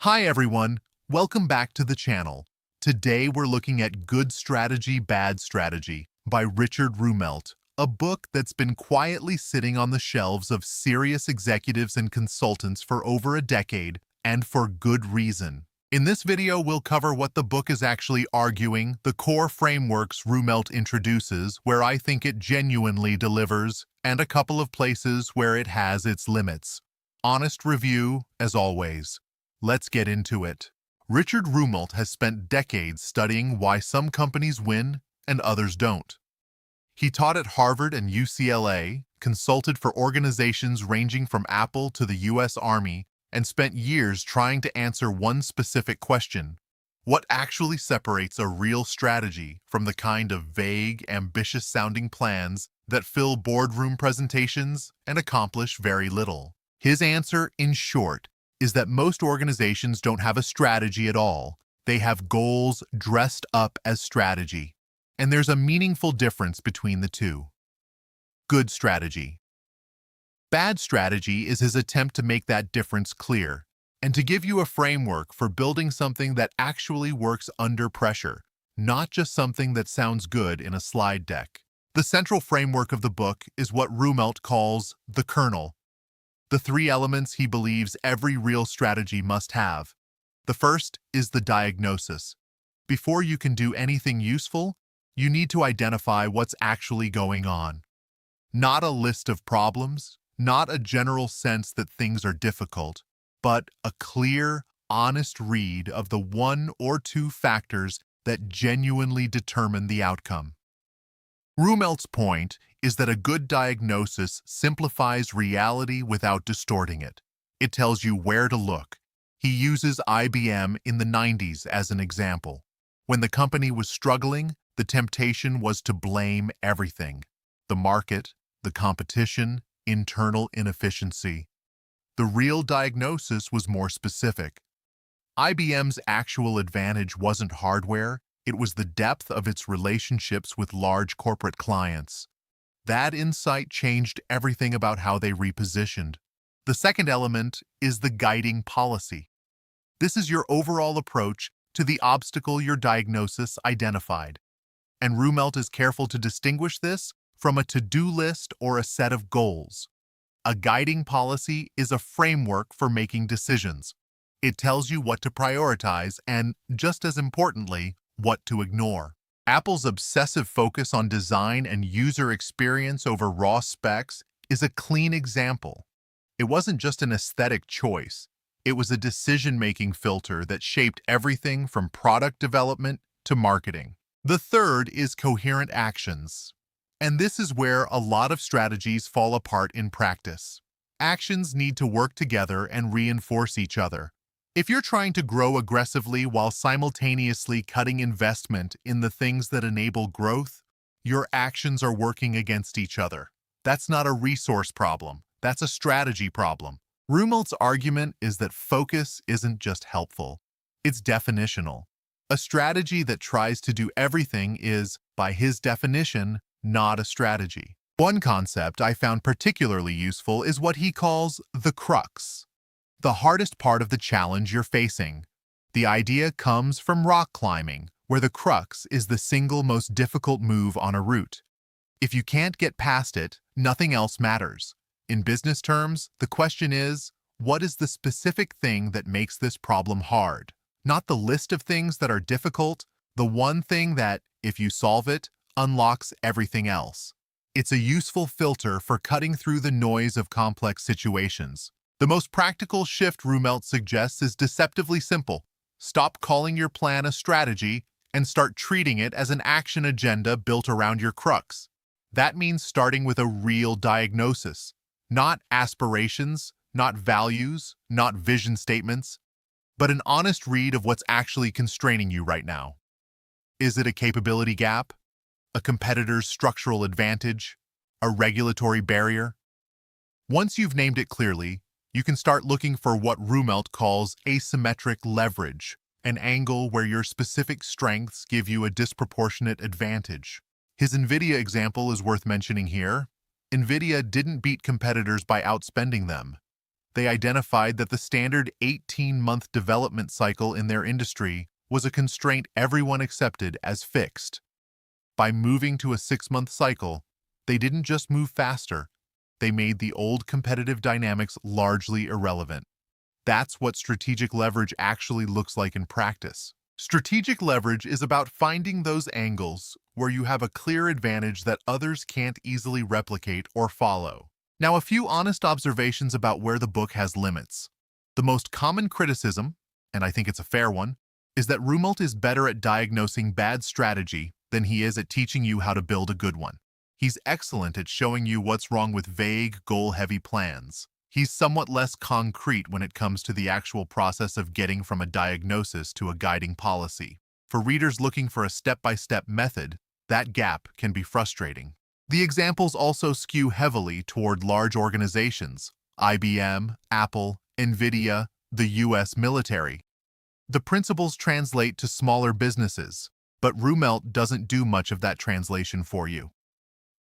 Hi everyone, welcome back to the channel. Today we're looking at Good Strategy, Bad Strategy by Richard Rumelt, a book that's been quietly sitting on the shelves of serious executives and consultants for over a decade, and for good reason. In this video, we'll cover what the book is actually arguing, the core frameworks Rumelt introduces, where I think it genuinely delivers, and a couple of places where it has its limits. Honest review, as always. Let's get into it. Richard Rumelt has spent decades studying why some companies win and others don't. He taught at Harvard and UCLA, consulted for organizations ranging from Apple to the US Army, and spent years trying to answer one specific question: what actually separates a real strategy from the kind of vague, ambitious-sounding plans that fill boardroom presentations and accomplish very little? His answer, in short, is that most organizations don't have a strategy at all. They have goals dressed up as strategy. And there's a meaningful difference between the two. Good strategy. Bad strategy is his attempt to make that difference clear, and to give you a framework for building something that actually works under pressure, not just something that sounds good in a slide deck. The central framework of the book is what Rumelt calls the kernel. The three elements he believes every real strategy must have. The first is the diagnosis. Before you can do anything useful, you need to identify what's actually going on. Not a list of problems, not a general sense that things are difficult, but a clear, honest read of the one or two factors that genuinely determine the outcome. Rumelt's point is that a good diagnosis simplifies reality without distorting it. It tells you where to look. He uses IBM in the 90s as an example. When the company was struggling, the temptation was to blame everything: the market, the competition, internal inefficiency. The real diagnosis was more specific. IBM's actual advantage wasn't hardware, it was the depth of its relationships with large corporate clients. That insight changed everything about how they repositioned. The second element is the guiding policy. This is your overall approach to the obstacle your diagnosis identified. And Rumelt is careful to distinguish this from a to-do list or a set of goals. A guiding policy is a framework for making decisions. It tells you what to prioritize and, just as importantly, what to ignore. Apple's obsessive focus on design and user experience over raw specs is a clean example. It wasn't just an aesthetic choice. It was a decision-making filter that shaped everything from product development to marketing. The third is coherent actions. And this is where a lot of strategies fall apart in practice. Actions need to work together and reinforce each other. If you're trying to grow aggressively while simultaneously cutting investment in the things that enable growth, your actions are working against each other. That's not a resource problem. That's a strategy problem. Rumelt's argument is that focus isn't just helpful. It's definitional. A strategy that tries to do everything is, by his definition, not a strategy. One concept I found particularly useful is what he calls the crux. The hardest part of the challenge you're facing. The idea comes from rock climbing, where the crux is the single most difficult move on a route. If you can't get past it, nothing else matters. In business terms, the question is, what is the specific thing that makes this problem hard? Not the list of things that are difficult, the one thing that, if you solve it, unlocks everything else. It's a useful filter for cutting through the noise of complex situations. The most practical shift Rumelt suggests is deceptively simple. Stop calling your plan a strategy and start treating it as an action agenda built around your crux. That means starting with a real diagnosis, not aspirations, not values, not vision statements, but an honest read of what's actually constraining you right now. Is it a capability gap? A competitor's structural advantage? A regulatory barrier? Once you've named it clearly, you can start looking for what Rumelt calls asymmetric leverage, an angle where your specific strengths give you a disproportionate advantage. His NVIDIA example is worth mentioning here. NVIDIA didn't beat competitors by outspending them. They identified that the standard 18-month development cycle in their industry was a constraint everyone accepted as fixed. By moving to a 6-month cycle, they didn't just move faster, they made the old competitive dynamics largely irrelevant. That's what strategic leverage actually looks like in practice. Strategic leverage is about finding those angles where you have a clear advantage that others can't easily replicate or follow. Now, a few honest observations about where the book has limits. The most common criticism, and I think it's a fair one, is that Rumelt is better at diagnosing bad strategy than he is at teaching you how to build a good one. He's excellent at showing you what's wrong with vague, goal-heavy plans. He's somewhat less concrete when it comes to the actual process of getting from a diagnosis to a guiding policy. For readers looking for a step-by-step method, that gap can be frustrating. The examples also skew heavily toward large organizations, IBM, Apple, NVIDIA, the US military. The principles translate to smaller businesses, but Rumelt doesn't do much of that translation for you.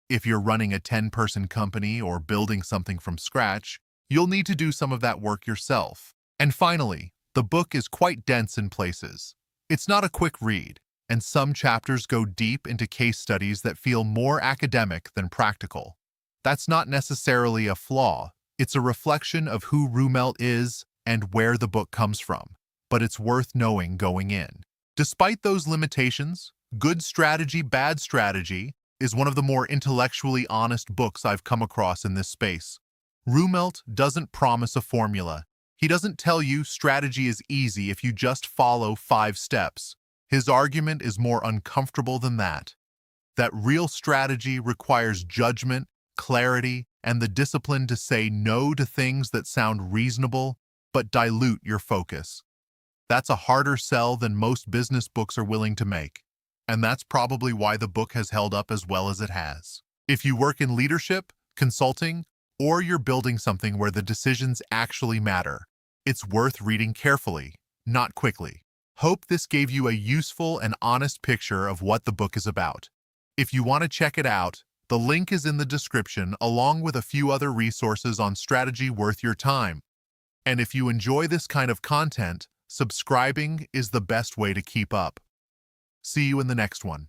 If you're running a 10-person company or building something from scratch, you'll need to do some of that work yourself. And finally, the book is quite dense in places. It's not a quick read, and some chapters go deep into case studies that feel more academic than practical. That's not necessarily a flaw. It's a reflection of who Rumelt is and where the book comes from, but it's worth knowing going in. Despite those limitations, Good Strategy, Bad Strategy is one of the more intellectually honest books I've come across in this space. Rumelt doesn't promise a formula. He doesn't tell you strategy is easy if you just follow 5 steps. His argument is more uncomfortable than that. That real strategy requires judgment, clarity, and the discipline to say no to things that sound reasonable but dilute your focus. That's a harder sell than most business books are willing to make, and that's probably why the book has held up as well as it has. If you work in leadership, consulting, or you're building something where the decisions actually matter, it's worth reading carefully, not quickly. Hope this gave you a useful and honest picture of what the book is about. If you want to check it out, the link is in the description along with a few other resources on strategy worth your time. And if you enjoy this kind of content, subscribing is the best way to keep up. See you in the next one.